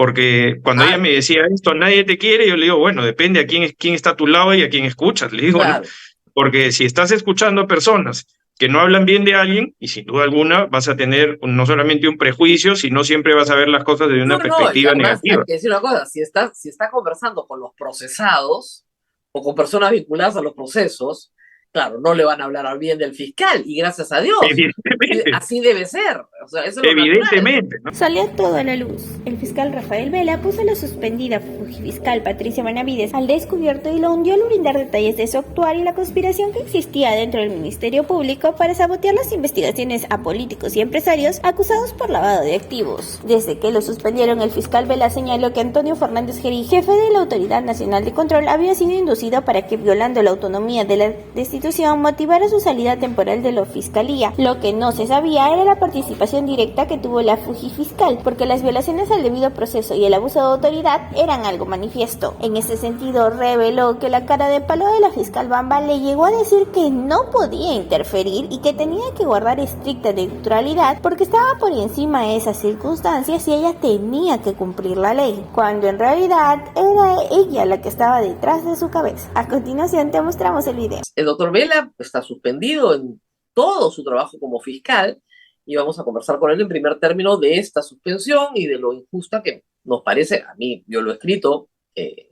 Porque cuando ella Ah, me decía esto, nadie te quiere, yo le digo, bueno, depende a quién está a tu lado y a quién escuchas, le digo, ¿no? claro. Porque si estás escuchando a personas que no hablan bien de alguien, y sin duda alguna vas a tener no solamente un prejuicio, sino siempre vas a ver las cosas desde No, una no, no, y perspectiva además hay negativa. que decir una cosa, si está conversando con los procesados o con personas vinculadas a los procesos, claro, no le van a hablar bien del fiscal, y gracias a Dios, Evidentemente, así debe ser, o sea, eso es lo natural. evidentemente, ¿no? Salió todo a la luz. El fiscal Rafael Vela puso a la suspendida fujifiscal Patricia Benavides al descubierto y lo hundió al brindar detalles de su actuar y la conspiración que existía dentro del Ministerio Público para sabotear las investigaciones a políticos y empresarios acusados por lavado de activos. Desde que lo suspendieron, el fiscal Vela señaló que Antonio Fernández Gerí, jefe de la Autoridad Nacional de Control, había sido inducido para que, violando la autonomía de la destitución, motivara su salida temporal de la fiscalía. Lo que no se sabía era la participación directa que tuvo la fujifiscal, porque las violaciones al debido proceso y el abuso de autoridad eran algo manifiesto. En ese sentido, reveló que la cara de palo de la fiscal Bamba le llegó a decir que no podía interferir y que tenía que guardar estricta neutralidad porque estaba por encima de esas circunstancias y ella tenía que cumplir la ley, cuando en realidad era ella la que estaba detrás de su cabeza. A continuación te mostramos el video. El doctor Vela está suspendido en todo su trabajo como fiscal y vamos a conversar con él en primer término de esta suspensión y de lo injusta que nos parece, a mí, yo lo he escrito,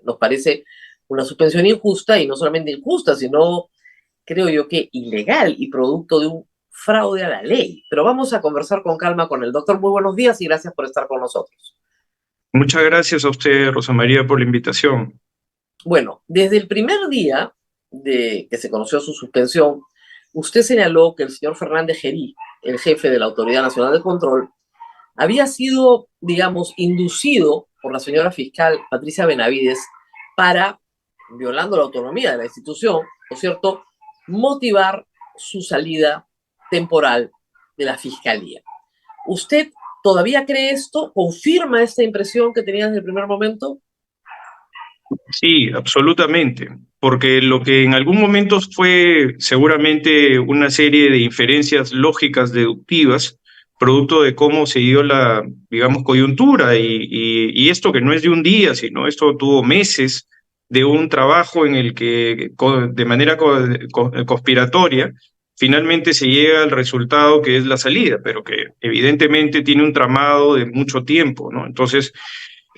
nos parece una suspensión injusta, y no solamente injusta, sino creo yo que ilegal y producto de un fraude a la ley. Pero vamos a conversar con calma con el doctor. Muy buenos días y gracias por estar con nosotros. Muchas gracias a usted, Rosa María, por la invitación. Bueno, desde el primer día de que se conoció su suspensión, usted señaló que el señor Fernández Gerí, el jefe de la Autoridad Nacional de Control, había sido, digamos, inducido por la señora fiscal Patricia Benavides para, violando la autonomía de la institución, ¿no es cierto?, motivar su salida temporal de la fiscalía. ¿Usted todavía cree esto? ¿Confirma esta impresión que tenía desde el primer momento? Sí, absolutamente, porque lo que en algún momento fue seguramente una serie de inferencias lógicas deductivas, producto de cómo se dio la, digamos, coyuntura y esto que no es de un día, sino esto tuvo meses de un trabajo en el que de manera conspiratoria finalmente se llega al resultado que es la salida, pero que evidentemente tiene un tramado de mucho tiempo, ¿no? Entonces,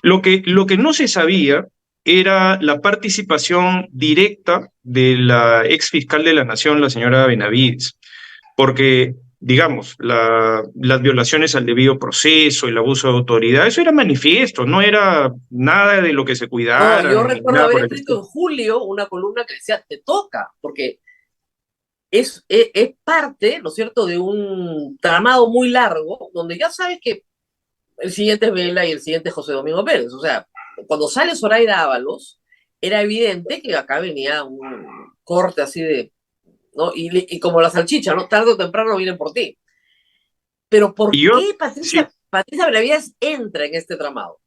lo que no se sabía era la participación directa de la ex fiscal de la Nación, la señora Benavides, porque, digamos, las violaciones al debido proceso, el abuso de autoridad, eso era manifiesto, no era nada de lo que se No, yo cuidaran ni recuerdo nada haber por el escrito estilo. en julio una columna que decía, te toca, porque es parte, ¿no es cierto?, de un tramado muy largo, donde ya sabes que el siguiente es Vela y el siguiente es José Domingo Pérez. O sea, cuando sale Zoraida Ábalos, era evidente que acá venía un corte así de, ¿no? Y como la salchicha, ¿no? Tarde o temprano vienen por ti. Pero ¿por Y yo, qué sí, Patricia Benavides entra en este tramado?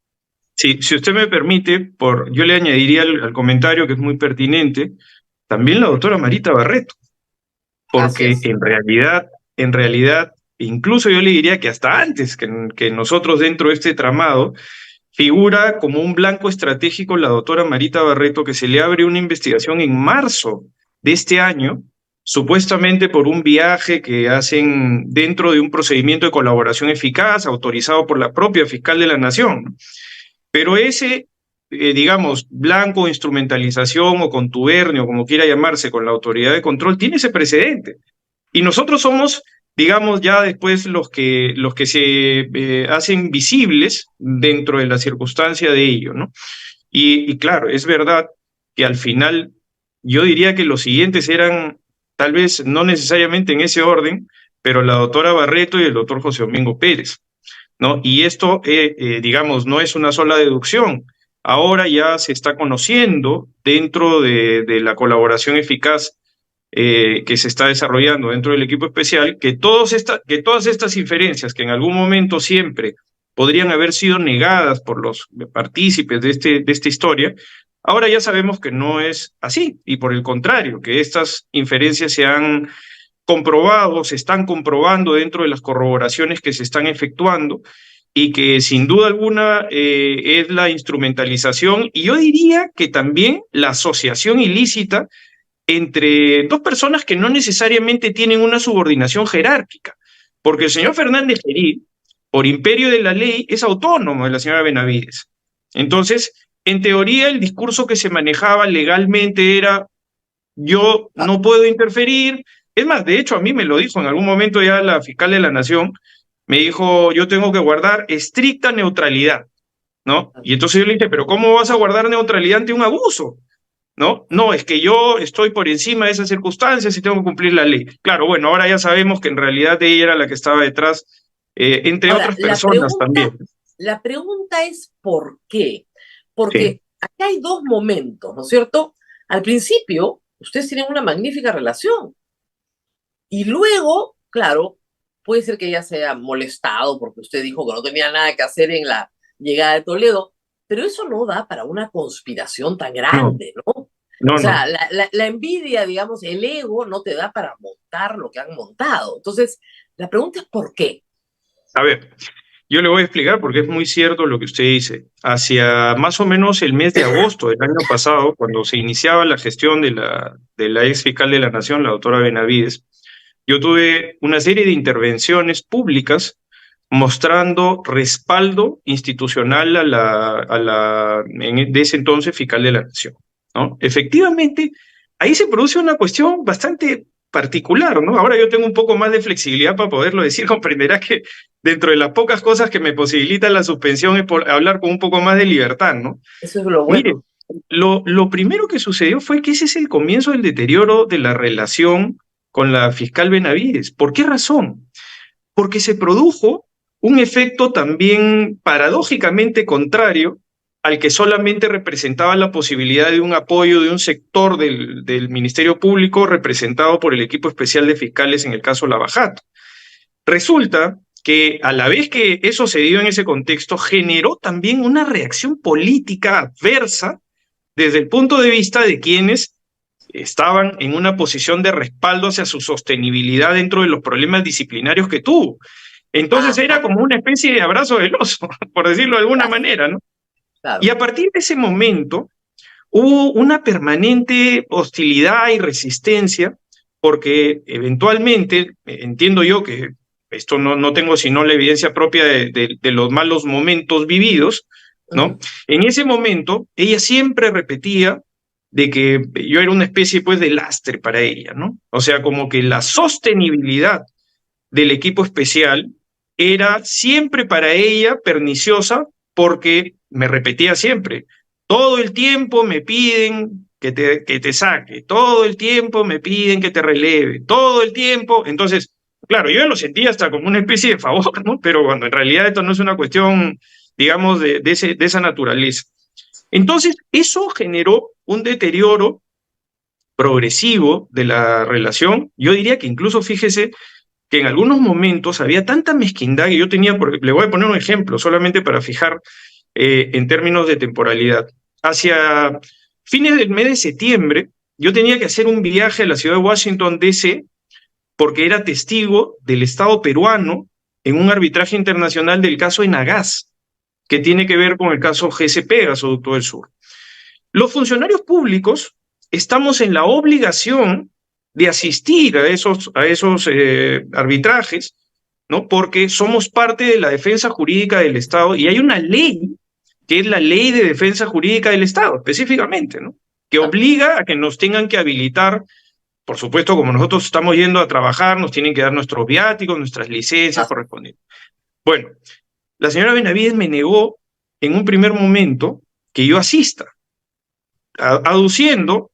sí, si usted me permite, yo le añadiría al comentario que es muy pertinente, también la doctora Marita Barreto, Así porque es. en realidad, incluso yo le diría que hasta antes que nosotros dentro de este tramado, figura como un blanco estratégico la doctora Marita Barreto, que se le abre una investigación en marzo de este año, supuestamente por un viaje que hacen dentro de un procedimiento de colaboración eficaz autorizado por la propia fiscal de la Nación. Pero ese, digamos, blanco, instrumentalización o contubernio, como quiera llamarse, con la autoridad de control, tiene ese precedente. Y nosotros somos, digamos, ya después los que se hacen visibles dentro de la circunstancia de ello, ¿no? Y claro, es verdad que al final yo diría que los siguientes eran, tal vez no necesariamente en ese orden, pero la doctora Barreto y el doctor José Domingo Pérez, ¿no? Y esto, digamos, no es una sola deducción. Ahora ya se está conociendo dentro de la colaboración eficaz que se está desarrollando dentro del equipo especial, que todas estas inferencias que en algún momento siempre podrían haber sido negadas por los partícipes de esta historia, ahora ya sabemos que no es así, y por el contrario, que estas inferencias se han comprobado, se están comprobando dentro de las corroboraciones que se están efectuando, y que sin duda alguna es la instrumentalización, y yo diría que también la asociación ilícita entre dos personas que no necesariamente tienen una subordinación jerárquica, porque el señor Fernández Gerí, por imperio de la ley, es autónomo de la señora Benavides. Entonces, en teoría, el discurso que se manejaba legalmente era: yo no puedo interferir. Es más, de hecho, a mí me lo dijo en algún momento ya la fiscal de la Nación, me dijo: yo tengo que guardar estricta neutralidad, ¿no? Y entonces yo le dije: pero ¿cómo vas a guardar neutralidad ante un abuso? ¿No? No, es que yo estoy por encima de esas circunstancias y tengo que cumplir la ley. Claro, bueno, ahora ya sabemos que en realidad ella era la que estaba detrás, entre Ahora, otras personas también. la pregunta es ¿por qué? Sí, Porque acá hay dos momentos, ¿no es cierto? Al principio, ustedes tienen una magnífica relación y luego, claro, puede ser que ella se haya molestado porque usted dijo que no tenía nada que hacer en la llegada de Toledo, pero eso no da para una conspiración tan no, grande, ¿no? O no, sea, no. la envidia, digamos, el ego no te da para montar lo que han montado. Entonces, la pregunta es ¿por qué? A ver, yo le voy a explicar porque es muy cierto lo que usted dice. Hacia más o menos el mes de agosto del año pasado, cuando se iniciaba la gestión de la ex fiscal de la Nación, la doctora Benavides, yo tuve una serie de intervenciones públicas mostrando respaldo institucional de ese entonces fiscal de la Nación, ¿no? Efectivamente, ahí se produce una cuestión bastante particular, ¿no? Ahora yo tengo un poco más de flexibilidad para poderlo decir, comprenderá que dentro de las pocas cosas que me posibilita la suspensión es por hablar con un poco más de libertad, ¿no? Eso es lo Mire, bueno. lo primero que sucedió fue que ese es el comienzo del deterioro de la relación con la fiscal Benavides. ¿Por qué razón? Porque se produjo un efecto también paradójicamente contrario al que solamente representaba la posibilidad de un apoyo de un sector del Ministerio Público representado por el equipo especial de fiscales en el caso Lavajato. Resulta que a la vez que eso se dio en ese contexto, generó también una reacción política adversa desde el punto de vista de quienes estaban en una posición de respaldo hacia su sostenibilidad dentro de los problemas disciplinarios que tuvo. Entonces era Ajá, como una especie de abrazo del oso, por decirlo de alguna claro, manera, ¿no? Y claro. a partir de ese momento hubo una permanente hostilidad y resistencia, porque eventualmente, entiendo yo que esto no tengo sino la evidencia propia de los malos momentos vividos, ¿no? Ujú. En ese momento, ella siempre repetía de que yo era una especie pues de lastre para ella, ¿no? O sea, como que la sostenibilidad del equipo especial era siempre para ella perniciosa porque me repetía siempre: todo el tiempo me piden que te saque, todo el tiempo me piden que te releve, todo el tiempo. Entonces, claro, yo lo sentía hasta como una especie de favor, ¿no? Pero cuando en realidad esto no es una cuestión, digamos, de esa naturaleza. Entonces, eso generó un deterioro progresivo de la relación. Yo diría que incluso, fíjese, que en algunos momentos había tanta mezquindad que yo tenía, le voy a poner un ejemplo solamente para fijar en términos de temporalidad. Hacia fines del mes de septiembre, yo tenía que hacer un viaje a la ciudad de Washington, D.C., porque era testigo del Estado peruano en un arbitraje internacional del caso Enagás, que tiene que ver con el caso GCP, Gasoducto del Sur. Los funcionarios públicos estamos en la obligación de asistir a esos arbitrajes, ¿no? Porque somos parte de la defensa jurídica del Estado y hay una ley, que es la Ley de Defensa Jurídica del Estado, específicamente, ¿no? Que Ah, obliga a que nos tengan que habilitar, por supuesto, como nosotros estamos yendo a trabajar, nos tienen que dar nuestros viáticos, nuestras licencias ah, correspondientes. Bueno, la señora Benavides me negó en un primer momento que yo asista, aduciendo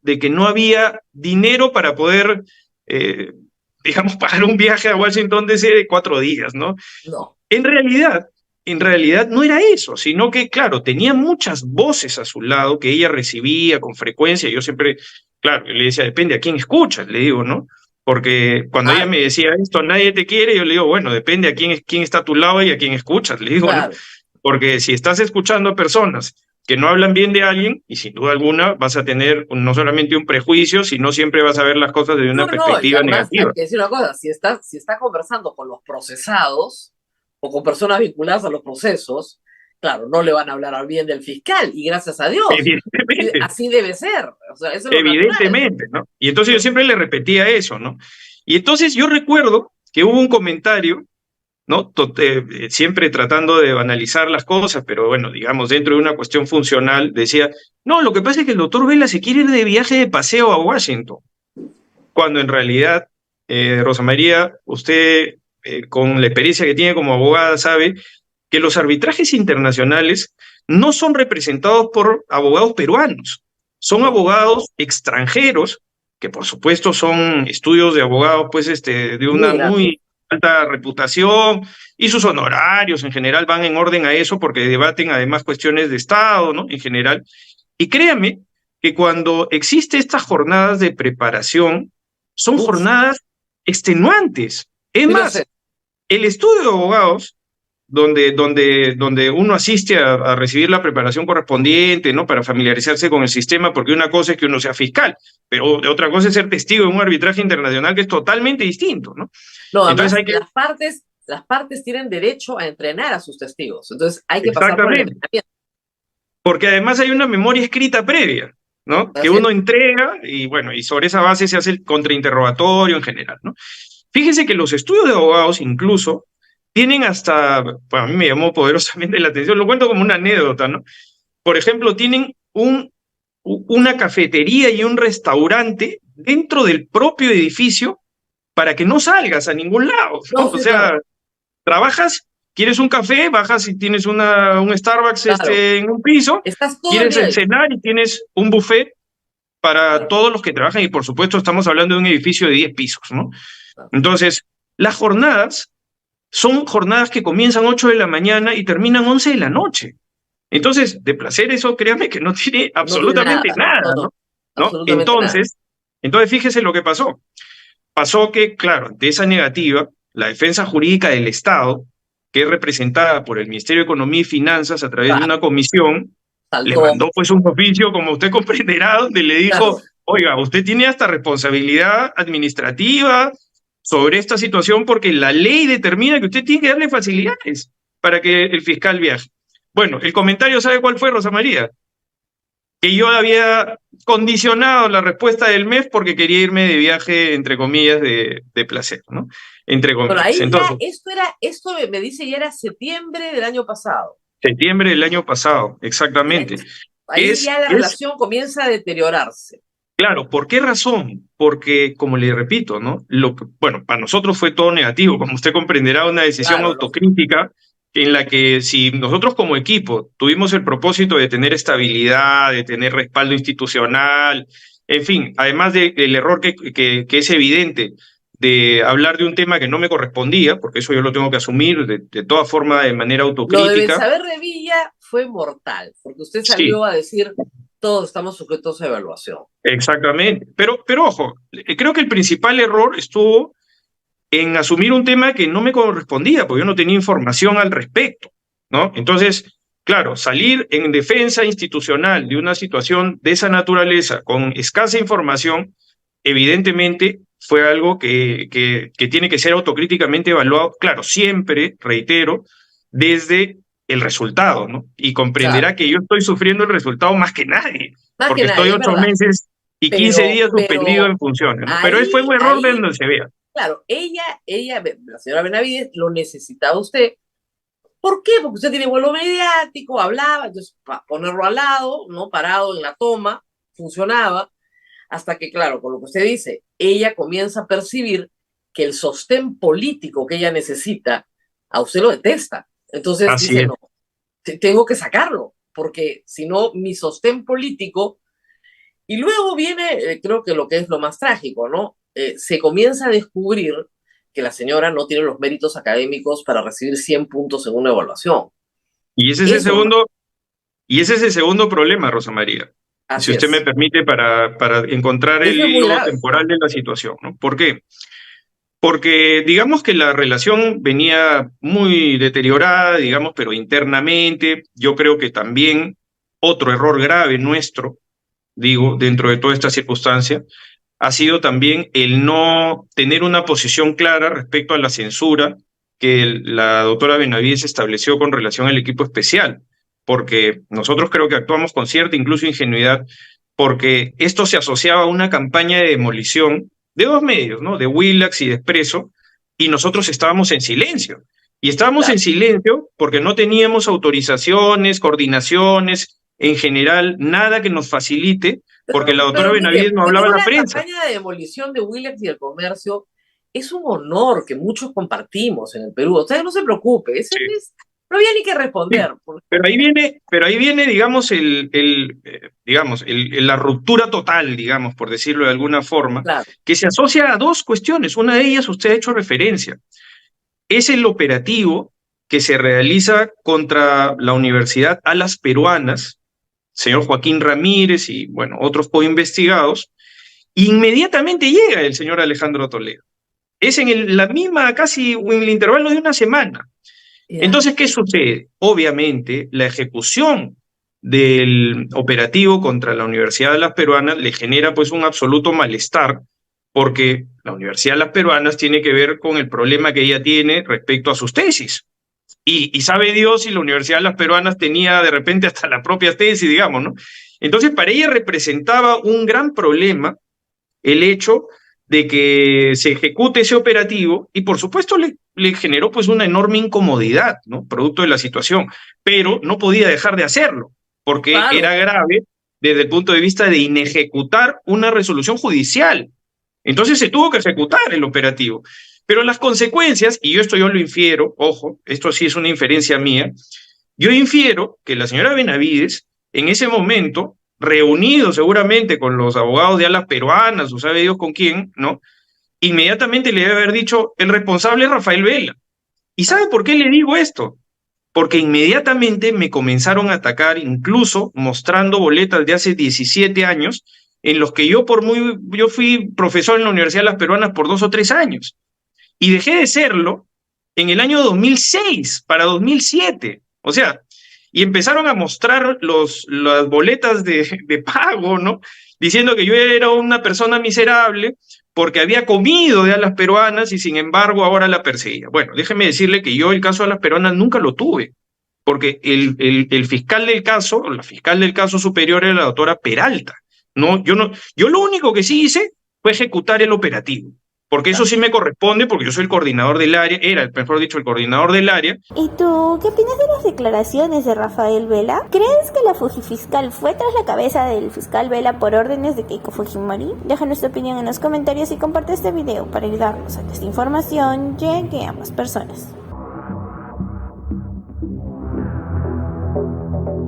de que no había dinero para poder, eh, digamos, pagar un viaje a Washington DC de 4 días, ¿no? no. En realidad, en realidad no era eso, sino que, claro, tenía muchas voces a su lado que ella recibía con frecuencia. Yo siempre, claro, le decía: depende a quién escuchas, le digo, ¿no? Porque cuando ella Ah, me decía esto, nadie te quiere, yo le digo: bueno, depende a quién está a tu lado y a quién escuchas, le digo, ¿no? claro. Porque si estás escuchando a personas que no hablan bien de alguien, y sin duda alguna vas a tener no solamente un prejuicio, sino siempre vas a ver las cosas desde No, una no, y perspectiva además hay negativa. que decir una cosa, si está conversando con los procesados o con personas vinculadas a los procesos, claro, no le van a hablar bien del fiscal, y gracias a Dios. Evidentemente. Así debe ser. O sea, eso es lo Evidentemente, natural. ¿no? Y entonces yo siempre le repetía eso, ¿no? Y entonces yo recuerdo que hubo un comentario, ¿no? Siempre tratando de banalizar las cosas, pero bueno, digamos, dentro de una cuestión funcional, decía, no, lo que pasa es que el doctor Vela se quiere ir de viaje de paseo a Washington, cuando en realidad, Rosa María, usted, con la experiencia que tiene como abogada, sabe que los arbitrajes internacionales no son representados por abogados peruanos, son No. abogados extranjeros, que por supuesto son estudios de abogados pues, de una Muy grande. muy alta reputación, y sus honorarios en general van en orden a eso porque debaten además cuestiones de Estado, ¿no? En general. Y créame que cuando existe estas jornadas de preparación, son Uf, jornadas extenuantes. Es sí lo más, sé. el estudio de abogados, donde uno asiste a recibir la preparación correspondiente, ¿no? Para familiarizarse con el sistema, porque una cosa es que uno sea fiscal, pero otra cosa es ser testigo en un arbitraje internacional que es totalmente distinto, ¿no? No, Entonces además, hay que... las partes tienen derecho a entrenar a sus testigos. Entonces, hay que pasar por el Exactamente. entrenamiento. Porque además hay una memoria escrita previa, ¿no? Que Así es. uno entrega y bueno, y sobre esa base se hace el contrainterrogatorio en general, ¿no? Fíjese que los estudios de abogados incluso tienen hasta, bueno, a mí me llamó poderosamente la atención, lo cuento como una anécdota, ¿no? Por ejemplo, tienen una cafetería y un restaurante dentro del propio edificio para que no salgas a ningún lado, ¿no? No, O sí, claro. sea, trabajas, quieres un café, bajas y tienes un Starbucks Claro. en un piso, Estás todo el quieres día ahí. cenar y tienes un buffet para Claro, todos los que trabajan y por supuesto estamos hablando de un edificio de 10 pisos, ¿no? claro. Entonces, las jornadas son jornadas que comienzan 8 de la mañana y terminan 11 de la noche. Entonces, de placer eso, créame que no tiene No tiene absolutamente nada. nada, No, no, ¿no? ¿No? absolutamente nada. Entonces fíjese lo que pasó. Pasó que, claro, ante esa negativa, la defensa jurídica del Estado, que es representada por el Ministerio de Economía y Finanzas a través de Claro, una comisión, le saltó. mandó pues un oficio, como usted comprenderá, donde le Claro. dijo, oiga, usted tiene hasta responsabilidad administrativa sobre esta situación porque la ley determina que usted tiene que darle facilidades para que el fiscal viaje. Bueno, el comentario, ¿sabe cuál fue, Rosa María? Que yo había condicionado la respuesta del MEF porque quería irme de viaje, entre comillas, de placer, ¿no? Entre Bueno, comillas. ahí ya, Entonces, esto me dice ya era septiembre del año pasado. septiembre del año pasado, exactamente. Ahí ya la Es relación comienza a deteriorarse. claro, ¿por qué razón? Porque, como le repito, ¿no? Bueno, para nosotros fue todo negativo, como usted comprenderá, una decisión Claro, lógico. autocrítica en la que si nosotros como equipo tuvimos el propósito de tener estabilidad, de tener respaldo institucional, en fin, además del error que es evidente de hablar de un tema que no me correspondía, porque eso yo lo tengo que asumir de todas formas de manera Lo de autocrítica, Betsabe Revilla fue mortal, porque usted sí. salió a decir todos estamos sujetos a evaluación. Exactamente. Pero ojo, creo que el principal error estuvo en asumir un tema que no me correspondía, porque yo no tenía información al respecto, ¿no? Entonces, claro, salir en defensa institucional de una situación de esa naturaleza con escasa información, evidentemente fue algo que tiene que ser autocríticamente evaluado, claro, siempre, reitero, desde el resultado, ¿no? Y Claro, comprenderá que yo estoy sufriendo el resultado más que nadie, más que porque estoy nadie, es 8 verdad. meses y 15 días suspendido Pero en funciones, ¿no? Pero fue ahí, un error de donde se vea. claro, la señora Benavides, lo necesitaba usted. ¿Por qué? Porque usted tiene vuelo mediático, hablaba, entonces para ponerlo al lado, ¿no? Parado en la toma, funcionaba, hasta que, claro, con lo que usted dice, ella comienza a percibir que el sostén político que ella necesita, a usted lo detesta. Entonces Así dice, es. no, tengo que sacarlo, porque si no, mi sostén político. Y luego viene, creo que lo que es lo más trágico, ¿no? Se comienza a descubrir que la señora no tiene los méritos académicos para recibir 100 puntos en una evaluación. Y ese es el Eso es lo más. segundo, y ese es el segundo problema, Rosa María. Si Así usted me es. permite, para encontrar el Eso es muy hilo grave. temporal de la situación, ¿no? ¿Por qué? Porque digamos que la relación venía muy deteriorada, digamos, pero internamente, yo creo que también otro error grave nuestro, digo, dentro de toda esta circunstancia, ha sido también el no tener una posición clara respecto a la censura que la doctora Benavides estableció con relación al equipo especial, porque nosotros creo que actuamos con cierta incluso ingenuidad, porque esto se asociaba a una campaña de demolición de dos medios, ¿no? De Willax y de Expreso, y nosotros estábamos en silencio. Y estábamos en silencio porque no teníamos autorizaciones, coordinaciones, en general, nada que nos facilite, porque la doctora Benavides no hablaba a la prensa. La campaña de demolición de Willax y el comercio es un honor que muchos compartimos en el Perú. O sea, no se preocupe, no había ni que responder. Sí. Pero ahí viene, digamos, la ruptura total, digamos, por decirlo de alguna forma, claro, que se asocia a dos cuestiones. Una de ellas usted ha hecho referencia. Es el operativo que se realiza contra la Universidad Alas Peruanas, señor Joaquín Ramírez y, bueno, otros coinvestigados. Inmediatamente llega el señor Alejandro Toledo. Es en la misma, casi en el intervalo de una semana. Entonces, ¿qué sucede? Obviamente, la ejecución del operativo contra la Universidad de las Peruanas le genera pues un absoluto malestar, porque la Universidad de las Peruanas tiene que ver con el problema que ella tiene respecto a sus tesis. Y sabe Dios si la Universidad de las Peruanas tenía de repente hasta la propia tesis, digamos, ¿no? Entonces, para ella representaba un gran problema el hecho de que se ejecute ese operativo y por supuesto le generó pues una enorme incomodidad, ¿no? Producto de la situación, pero no podía dejar de hacerlo, porque claro, era grave desde el punto de vista de inejecutar una resolución judicial. Entonces se tuvo que ejecutar el operativo. Pero las consecuencias, y yo lo infiero, ojo, esto sí es una inferencia mía, yo infiero que la señora Benavides en ese momento, reunido seguramente con los abogados de Alas Peruanas, o sabe Dios con quién, ¿no? Inmediatamente le debe haber dicho, el responsable es Rafael Vela. ¿Y sabe por qué le digo esto? Porque inmediatamente me comenzaron a atacar, incluso mostrando boletas de hace 17 años, en los que yo fui profesor en la Universidad de Las Peruanas por 2 o 3 años. Y dejé de serlo en el año 2006 para 2007. O sea, y empezaron a mostrar las boletas de pago, ¿no? Diciendo que yo era una persona miserable porque había comido de Alas Peruanas y sin embargo ahora la perseguía. Bueno, déjeme decirle que yo el caso de Alas Peruanas nunca lo tuve, porque el fiscal del caso, o la fiscal del caso superior era la doctora Peralta. Yo lo único que sí hice fue ejecutar el operativo, porque eso sí me corresponde, porque yo soy el coordinador del área, mejor dicho, el coordinador del área. ¿Y tú qué opinas de las declaraciones de Rafael Vela? ¿Crees que la Fujifiscal fue tras la cabeza del fiscal Vela por órdenes de Keiko Fujimori? Déjanos tu opinión en los comentarios y comparte este video para ayudarnos a que esta información llegue a más personas.